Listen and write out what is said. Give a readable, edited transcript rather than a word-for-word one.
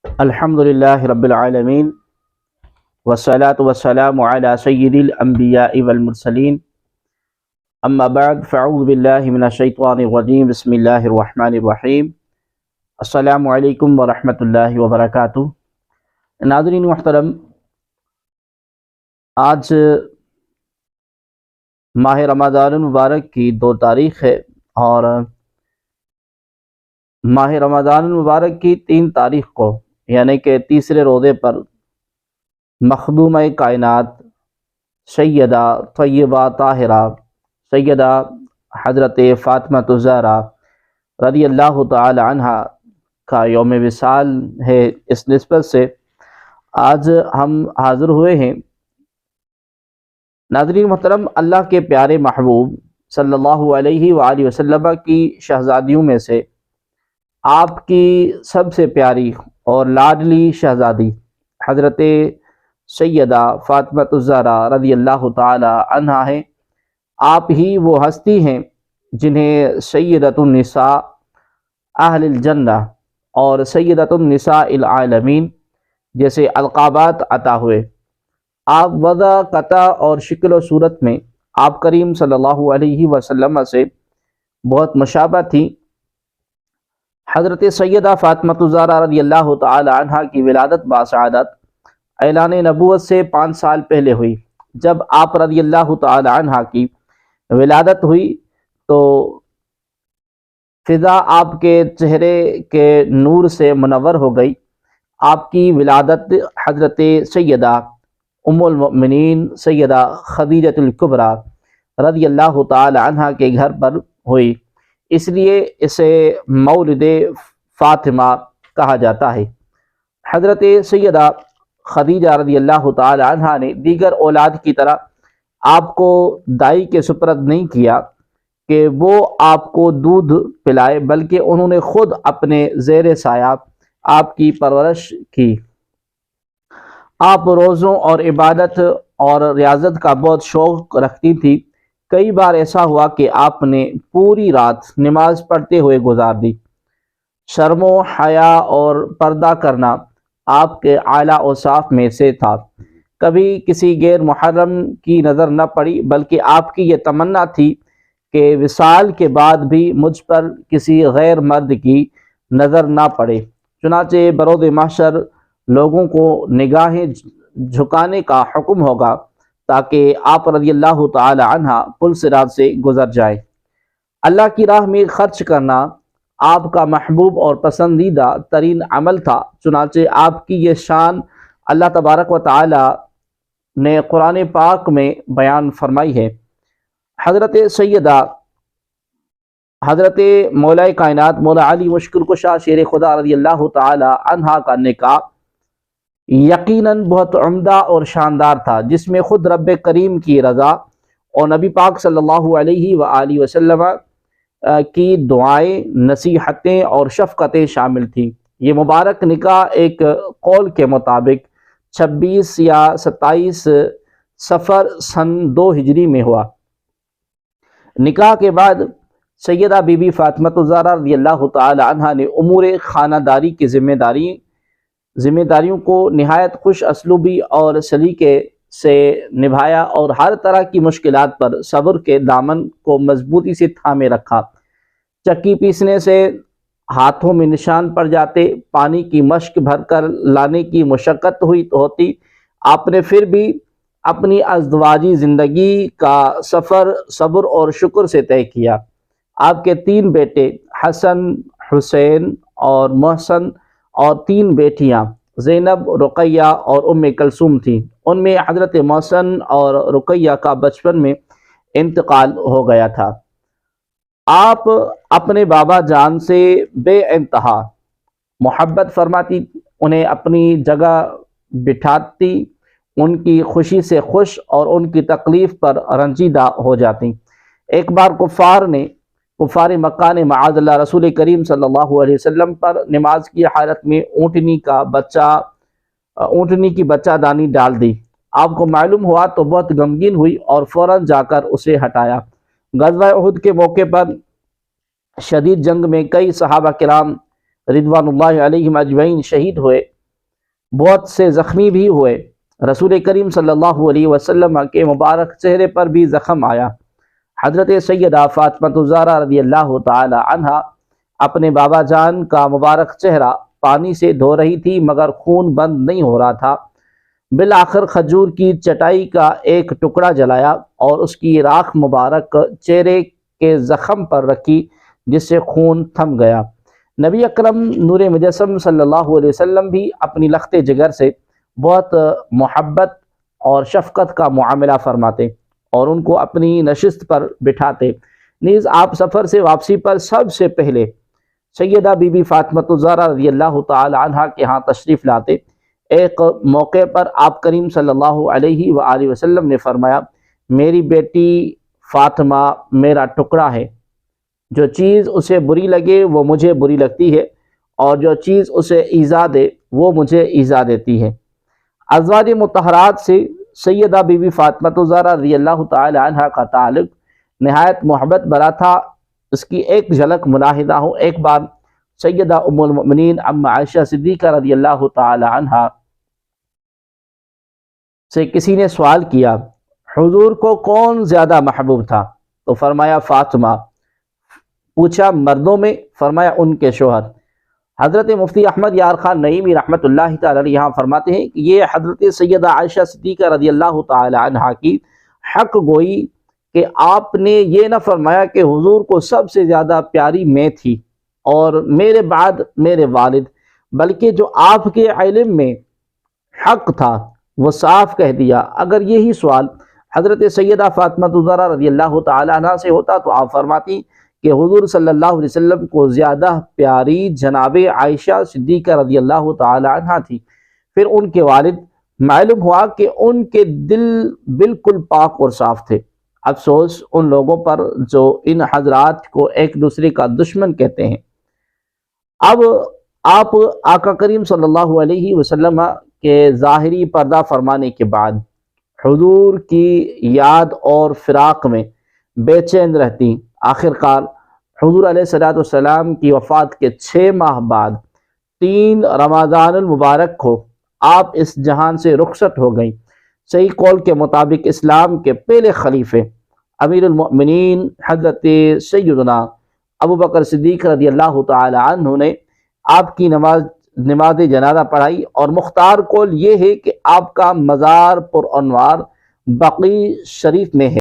الحمد للہ رب العالمین والصلاة والسلام علی سید الانبیاء والمرسلین اما بعد فاعوذ باللہ من الشیطان الرجیم بسم اللہ الرحمن الرحیم السلام علیکم ورحمۃ اللہ وبرکاتہ۔ ناظرین محترم، آج ماہ رمضان المبارک کی 2 تاریخ ہے اور ماہ رمضان المبارک کی 3 تاریخ کو یعنی کہ تیسرے روزے پر مخدومہ کائنات سیدہ طیبہ طاہرہ سیدہ حضرت فاطمہ الزہرا رضی اللہ تعالی عنہا کا یوم وصال ہے۔ اس نسبت سے آج ہم حاضر ہوئے ہیں۔ ناظرین محترم، اللہ کے پیارے محبوب صلی اللہ علیہ وآلہ وسلم کی شہزادیوں میں سے آپ کی سب سے پیاری اور لاڈلی شہزادی حضرت سیدہ فاطمہ الزہرا رضی اللہ تعالی عنہا ہے۔ آپ ہی وہ ہستی ہیں جنہیں سیدۃ النساء اہل الجنہ اور سیدۃ النساء العالمین جیسے القابات عطا ہوئے۔ آپ وضع، قطع اور شکل و صورت میں آپ کریم صلی اللہ علیہ وسلم سے بہت مشابہ تھی۔ حضرت سیدہ فاطمہ الزہرا رضی اللہ تعالی عنہا کی ولادت باسعادت اعلان نبوت سے 5 سال پہلے ہوئی۔ جب آپ رضی اللہ تعالی عنہا کی ولادت ہوئی تو فضا آپ کے چہرے کے نور سے منور ہو گئی۔ آپ کی ولادت حضرت سیدہ ام المؤمنین سیدہ خدیجہ الکبریٰ رضی اللہ تعالی عنہا کے گھر پر ہوئی، اس لیے اسے مولد فاطمہ کہا جاتا ہے۔ حضرت سیدہ خدیجہ رضی اللہ تعالی عنہا نے دیگر اولاد کی طرح آپ کو دائی کے سپرد نہیں کیا کہ وہ آپ کو دودھ پلائے، بلکہ انہوں نے خود اپنے زیر سایہ آپ کی پرورش کی۔ آپ روزوں اور عبادت اور ریاضت کا بہت شوق رکھتی تھی۔ کئی بار ایسا ہوا کہ آپ نے پوری رات نماز پڑھتے ہوئے گزار دی۔ شرم و حیا اور پردہ کرنا آپ کے اعلیٰ اوصاف میں سے تھا۔ کبھی کسی غیر محرم کی نظر نہ پڑی، بلکہ آپ کی یہ تمنا تھی کہ وصال کے بعد بھی مجھ پر کسی غیر مرد کی نظر نہ پڑے۔ چنانچہ بروز محشر لوگوں کو نگاہیں جھکانے کا حکم ہوگا تاکہ آپ رضی اللہ تعالی عنہ پل صراط سے گزر جائیں۔ اللہ کی راہ میں خرچ کرنا آپ کا محبوب اور پسندیدہ ترین عمل تھا، چنانچہ آپ کی یہ شان اللہ تبارک و تعالی نے قرآن پاک میں بیان فرمائی ہے۔ حضرت سیدہ حضرت مولا کائنات مولا علی مشکل کشا شیر خدا رضی اللہ تعالی عنہا کا نکاح یقیناً بہت عمدہ اور شاندار تھا، جس میں خود رب کریم کی رضا اور نبی پاک صلی اللہ علیہ وآلہ وسلم کی دعائیں، نصیحتیں اور شفقتیں شامل تھیں۔ یہ مبارک نکاح ایک قول کے مطابق 26 یا 27 صفر سن 2 ہجری میں ہوا۔ نکاح کے بعد سیدہ بی بی فاطمہ الزہرا رضی اللہ تعالی عنہا نے امور خانہ داری کی ذمہ داریوں کو نہایت خوش اسلوبی اور سلیقے سے نبھایا اور ہر طرح کی مشکلات پر صبر کے دامن کو مضبوطی سے تھامے رکھا۔ چکی پیسنے سے ہاتھوں میں نشان پڑ جاتے، پانی کی مشک بھر کر لانے کی مشقت ہوتی، آپ نے پھر بھی اپنی ازدواجی زندگی کا سفر صبر اور شکر سے طے کیا۔ آپ کے 3 بیٹے حسن، حسین اور محسن اور 3 بیٹیاں زینب، رقیہ اور ام کلثوم تھیں۔ ان میں حضرت محسن اور رقیہ کا بچپن میں انتقال ہو گیا تھا۔ آپ اپنے بابا جان سے بے انتہا محبت فرماتی، انہیں اپنی جگہ بٹھاتی، ان کی خوشی سے خوش اور ان کی تکلیف پر رنجیدہ ہو جاتی۔ ایک بار کفار مکہ نے معاذ اللہ رسول کریم صلی اللہ علیہ وسلم پر نماز کی حالت میں اونٹنی کی بچہ دانی ڈال دی۔ آپ کو معلوم ہوا تو بہت غمگین ہوئی اور فوراً جا کر اسے ہٹایا۔ غزوہ احد کے موقع پر شدید جنگ میں کئی صحابہ کرام رضوان اللہ علیہم اجمعین شہید ہوئے۔ بہت سے زخمی بھی ہوئے۔ رسول کریم صلی اللہ علیہ وسلم کے مبارک چہرے پر بھی زخم آیا۔ حضرت سیدہ فاطمہ الزہرا رضی اللہ تعالی عنہا اپنے بابا جان کا مبارک چہرہ پانی سے دھو رہی تھی مگر خون بند نہیں ہو رہا تھا۔ بالآخر کھجور کی چٹائی کا ایک ٹکڑا جلایا اور اس کی راکھ مبارک چہرے کے زخم پر رکھی جس سے خون تھم گیا۔ نبی اکرم نور مجسم صلی اللہ علیہ وسلم بھی اپنی لخت جگر سے بہت محبت اور شفقت کا معاملہ فرماتے اور ان کو اپنی نشست پر بٹھاتے۔ نیز آپ سفر سے واپسی پر سب سے پہلے سیدہ بی بی فاطمہ الزہرا رضی اللہ تعالی عنہا کے ہاں تشریف لاتے۔ ایک موقع پر آپ کریم صلی اللہ علیہ وآلہ وسلم نے فرمایا، میری بیٹی فاطمہ میرا ٹکڑا ہے، جو چیز اسے بری لگے وہ مجھے بری لگتی ہے اور جو چیز اسے ایذا دے وہ مجھے ایذا دیتی ہے۔ ازواج مطہرات سے سیدہ بی بی فاطمہ الزہرا رضی اللہ تعالی عنہا کا تعلق نہایت محبت بھرا تھا۔ اس کی ایک جھلک ملاحظہ ہو۔ ایک بار سیدہ ام المؤمنین ام عائشہ صدیقہ رضی اللہ تعالی عنہا سے کسی نے سوال کیا، حضور کو کون زیادہ محبوب تھا؟ تو فرمایا فاطمہ۔ پوچھا مردوں میں؟ فرمایا ان کے شوہر۔ حضرت مفتی احمد یار خان نعیمی رحمۃ اللہ تعالی علیہ یہاں فرماتے ہیں کہ یہ حضرت سیدہ عائشہ صدیقہ رضی اللہ تعالی عنہا کی حق گوئی کہ آپ نے یہ نہ فرمایا کہ حضور کو سب سے زیادہ پیاری میں تھی اور میرے بعد میرے والد، بلکہ جو آپ کے علم میں حق تھا وہ صاف کہہ دیا۔ اگر یہی سوال حضرت سیدہ فاطمہ الزہرا رضی اللہ تعالی عنہا سے ہوتا تو آپ فرماتی کہ حضور صلی اللہ علیہ وسلم کو زیادہ پیاری جناب عائشہ صدیقہ رضی اللہ تعالی عنہا تھی۔ پھر ان کے والد، معلوم ہوا کہ ان کے دل بالکل پاک اور صاف تھے۔ افسوس ان لوگوں پر جو ان حضرات کو ایک دوسرے کا دشمن کہتے ہیں۔ اب آپ آقا کریم صلی اللہ علیہ وسلم کے ظاہری پردہ فرمانے کے بعد حضور کی یاد اور فراق میں بے چین رہتی۔ آخر کار حضور علیہ السلام کی وفات کے 6 ماہ بعد 3 رمضان المبارک کو آپ اس جہان سے رخصت ہو گئیں۔ صحیح قول کے مطابق اسلام کے پہلے خلیفے امیر المؤمنین حضرت سیدنا ابو بکر صدیق رضی اللہ تعالی عنہ نے آپ کی نماز جنازہ پڑھائی، اور مختار قول یہ ہے کہ آپ کا مزار پر انوار بقیع شریف میں ہے۔